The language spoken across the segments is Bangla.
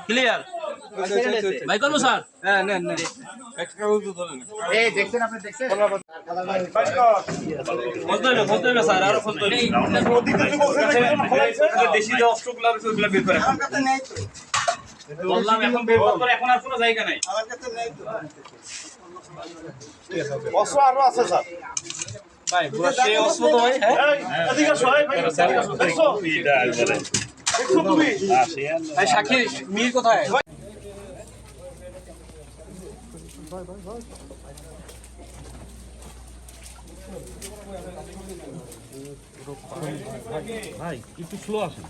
ক্লিয়ার ভাই করবো স্যার? হ্যাঁ নেন নেন এই দেখছেন আপনি দেখছেন বলতে হবে স্যার, আরো ফোন করি। দেশি যে অস্ত্রগুলো আছে ওগুলো বের করে আমার কাছে নেই তো বললাম এখন বের করে, এখন আর কোনো জায়গা নাই। আমার কাছে নেই তো অস্ত্র আরো আছে স্যার ভাই সে অস্ত্র তো ভাই, হ্যাঁ এদিকে সহায় ভাই দেখছো তুমি ভাই সাক্ষী মির কোথায়? ভাই একটু স্লো আসেন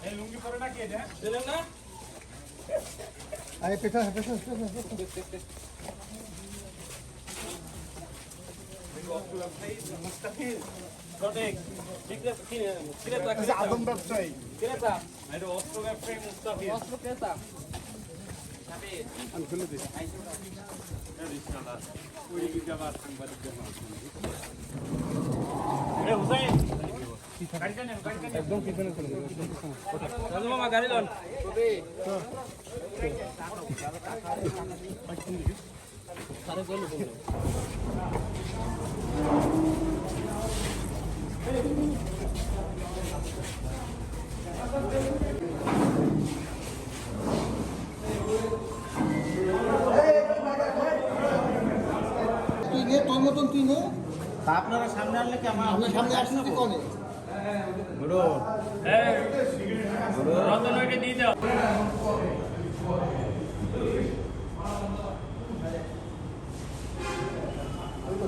আরে পেছন পেছন আদম ব্যবসায়ী মামা গাড়ি লন। তুই নে তোর মতন তুই নে আপনারা সামনে আনলে কি আমি সামনে আসছি তুই কোনে রতন ওইটা দিয়ে দাও। ওই তো